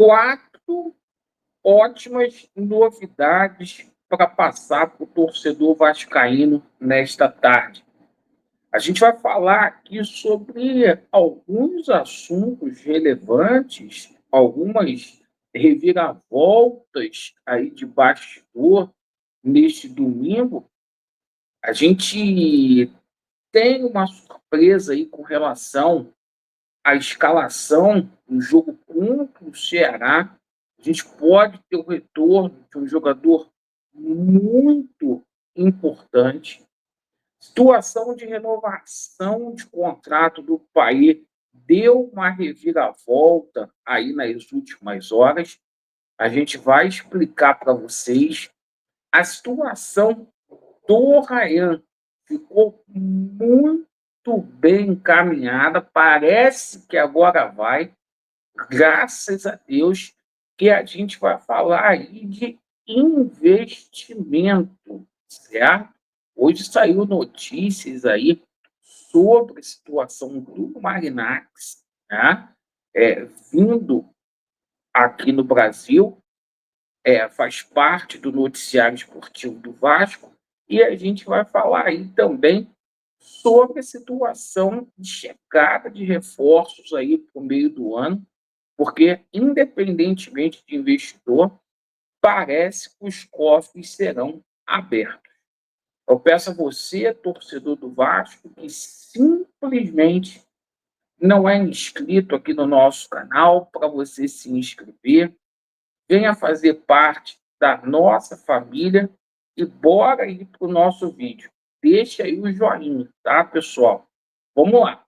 4 ótimas novidades para passar para o torcedor vascaíno nesta tarde. A gente vai falar aqui sobre alguns assuntos relevantes, algumas reviravoltas aí de bastidor neste domingo. A gente tem uma surpresa aí com relação à escalação do jogo contra o Ceará. A gente pode ter o retorno de um jogador muito importante. Situação de renovação de contrato do país deu uma reviravolta aí nas últimas horas. A gente vai explicar para vocês. A situação do Ryan ficou muito bem encaminhada. Parece que agora vai, graças a Deus, que a gente vai falar aí de investimento, certo? Hoje saiu notícias aí sobre a situação do Marinax, né? Vindo aqui no Brasil, faz parte do noticiário esportivo do Vasco, e a gente vai falar aí também sobre a situação de chegada de reforços aí para o meio do ano, porque, independentemente de investidor, parece que os cofres serão abertos. Eu peço a você, torcedor do Vasco, que simplesmente não é inscrito aqui no nosso canal, para você se inscrever, venha fazer parte da nossa família e bora ir para o nosso vídeo. Deixa aí o joinha, tá, pessoal? Vamos lá.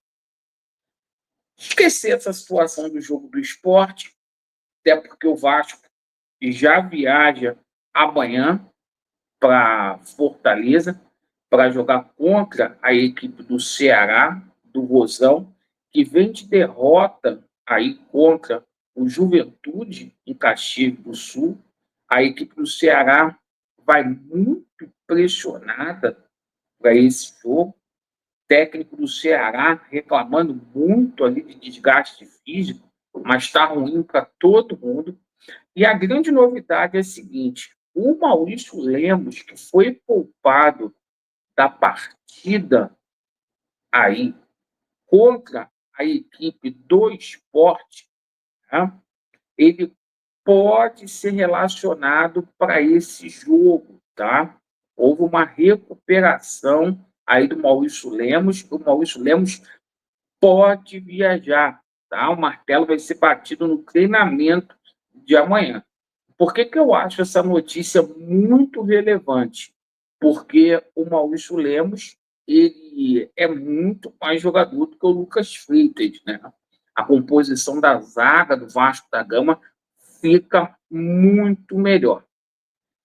Esquecer essa situação do jogo do Sport, até porque o Vasco já viaja amanhã para Fortaleza para jogar contra a equipe do Ceará, do Vozão, que vem de derrota aí contra o Juventude em Caxias do Sul. A equipe do Ceará vai muito pressionada para esse jogo. O técnico do Ceará reclamando muito ali de desgaste físico, mas está ruim para todo mundo. E a grande novidade é a seguinte: o Maurício Lemos, que foi poupado da partida aí contra a equipe do Sport, né, ele pode ser relacionado para esse jogo, tá? Houve uma recuperação aí do Maurício Lemos. O Maurício Lemos pode viajar, tá? O martelo vai ser batido no treinamento de amanhã. Por que eu acho essa notícia muito relevante? Porque o Maurício Lemos, ele é muito mais jogador do que o Lucas Freitas, né? A composição da zaga do Vasco da Gama fica muito melhor.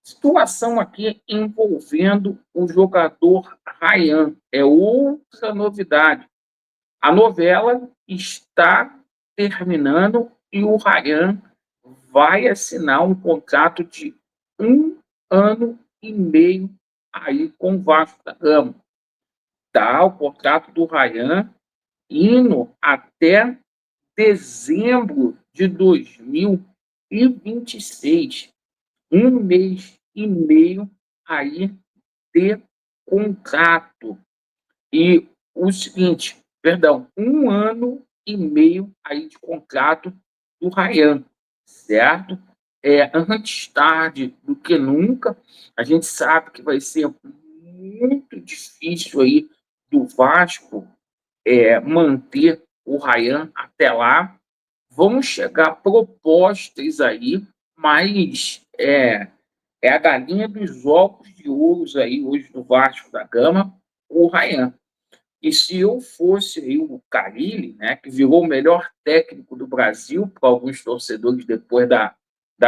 Situação aqui envolvendo o jogador Ryan. É outra novidade. A novela está terminando e o Ryan vai assinar um contrato de 1 ano e meio aí com o Vasco da Gama. Tá? O contrato do Ryan indo até dezembro de 2026. 1 mês e meio aí de contrato. E o seguinte, perdão, 1 ano e meio aí de contrato do Ryan, certo? Antes tarde do que nunca. A gente sabe que vai ser muito difícil aí do Vasco manter o Ryan até lá. Vão chegar propostas aí, mas é a galinha dos ovos de ouro aí hoje do Vasco da Gama, o Ryan. E se eu fosse aí o Carille, né, que virou o melhor técnico do Brasil para alguns torcedores depois da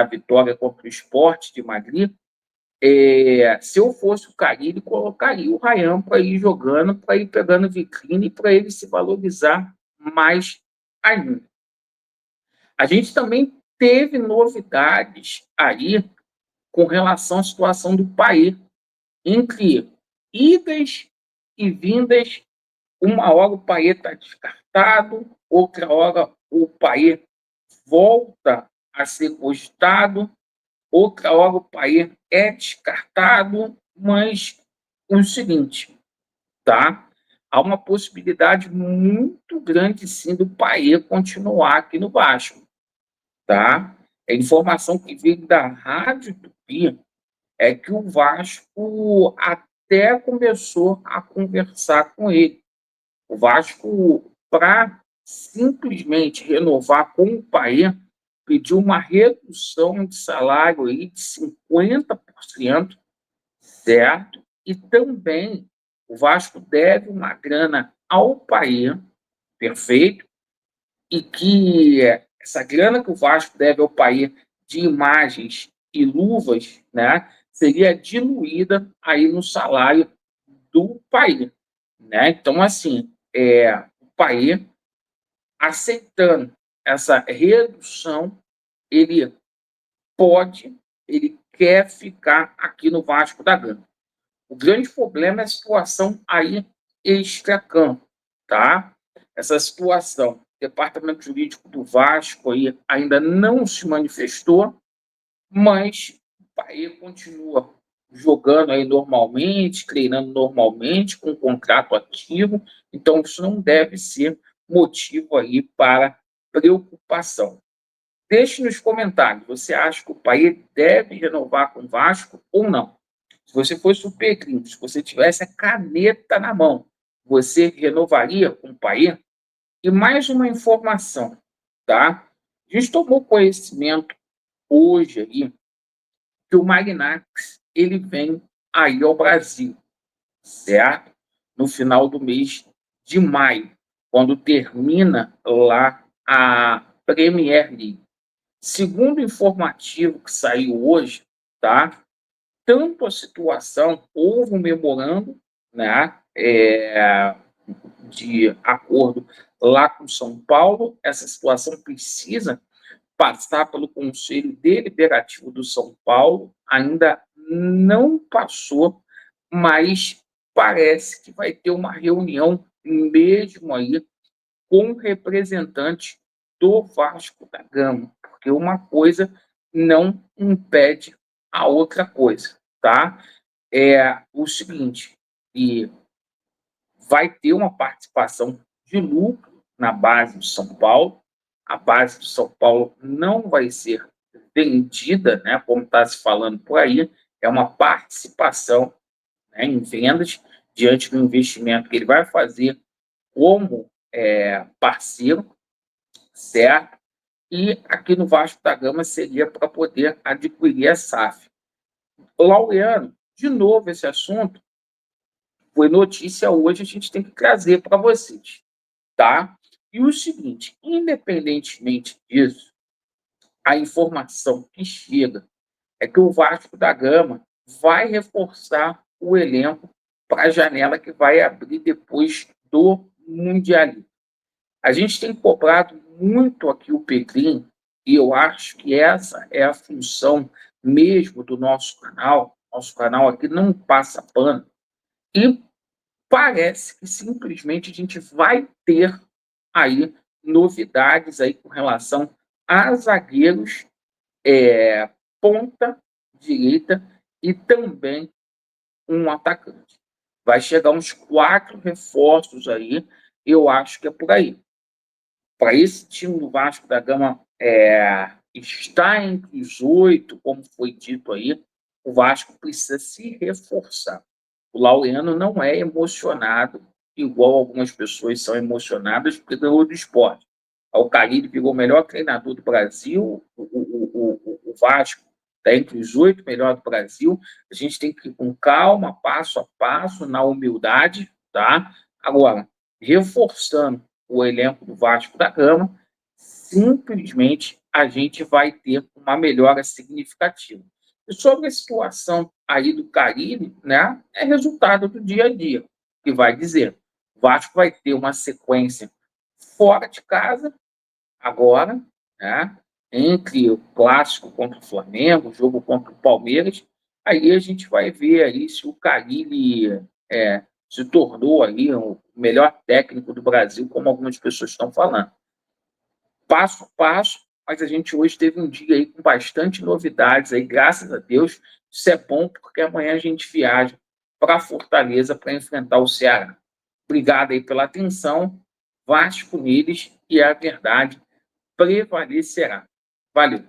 vitória contra o Sport de Madrid, se eu fosse o Carille, colocaria o Ryan para ir jogando, para ir pegando vitrine, para ele se valorizar mais ainda. A gente também teve novidades aí com relação à situação do país, entre idas e vindas. Uma hora o Payet está descartado, outra hora o Payet volta a ser cogitado, outra hora o Payet é descartado, mas o seguinte, tá? Há uma possibilidade muito grande, sim, do Payet continuar aqui no Vasco, tá? A informação que veio da Rádio Tupi é que o Vasco até começou a conversar com ele. O Vasco, para simplesmente renovar com o Payet, pediu uma redução de salário aí de 50%, certo? E também o Vasco deve uma grana ao Payet, perfeito? E que essa grana que o Vasco deve ao Payet de imagens e luvas, né, seria diluída aí no salário do Payet, né? Então, assim, o Payet aceitando essa redução, ele pode, ele quer ficar aqui no Vasco da Gama. O grande problema é a situação aí extracampo, tá? Essa situação, o departamento jurídico do Vasco aí ainda não se manifestou, mas o Bahia continua jogando aí normalmente, treinando normalmente, com um contrato ativo, então isso não deve ser motivo aí para preocupação. Deixe nos comentários, você acha que o Payet deve renovar com o Vasco ou não? Se você fosse o Pedrinho, se você tivesse a caneta na mão, você renovaria com o Payet? E mais uma informação, tá? A gente tomou conhecimento hoje aí que o Magnax ele vem aí ao Brasil, certo? No final do mês de maio, quando termina lá a Premier League. Segundo o informativo que saiu hoje, tá? Tanto a situação, houve um memorando, né, de acordo lá com São Paulo, essa situação precisa passar pelo Conselho Deliberativo do São Paulo, ainda não passou, mas parece que vai ter uma reunião mesmo aí com representantes do Vasco da Gama, porque uma coisa não impede a outra coisa, tá? É o seguinte, e vai ter uma participação de lucro na base do São Paulo. A base do São Paulo não vai ser vendida, né, como está se falando por aí, é uma participação, né, em vendas diante do investimento que ele vai fazer como parceiro, certo? E aqui no Vasco da Gama seria para poder adquirir a SAF. Laureano, de novo esse assunto, foi notícia hoje, a gente tem que trazer para vocês, tá? E o seguinte, independentemente disso, a informação que chega é que o Vasco da Gama vai reforçar o elenco para a janela que vai abrir depois do Mundial. A gente tem cobrado muito aqui o Pedrinho, e eu acho que essa é a função mesmo do nosso canal. Nosso canal aqui não passa pano. E parece que simplesmente a gente vai ter aí novidades aí com relação a zagueiros, ponta direita e também um atacante. Vai chegar uns 4 reforços aí, eu acho que é por aí. Para esse time do Vasco da Gama estar entre os 8, como foi dito aí, o Vasco precisa se reforçar. O Laureano não é emocionado, igual algumas pessoas são emocionadas, porque ganhou do esporte. O Carille virou o melhor treinador do Brasil, o Vasco está entre os 8 melhores do Brasil. A gente tem que ir com calma, passo a passo, na humildade, tá? Agora, reforçando o elenco do Vasco da Gama, simplesmente a gente vai ter uma melhora significativa. E sobre a situação aí do Carille, né, é resultado do dia a dia, que vai dizer, o Vasco vai ter uma sequência fora de casa, agora, né, entre o clássico contra o Flamengo, o jogo contra o Palmeiras, aí a gente vai ver aí se o Carille se tornou aí o melhor técnico do Brasil, como algumas pessoas estão falando. Passo a passo, mas a gente hoje teve um dia aí com bastante novidades aí, graças a Deus. Isso é bom porque amanhã a gente viaja para Fortaleza para enfrentar o Ceará. Obrigado aí pela atenção. Vasco neles e a verdade prevalecerá. Valeu.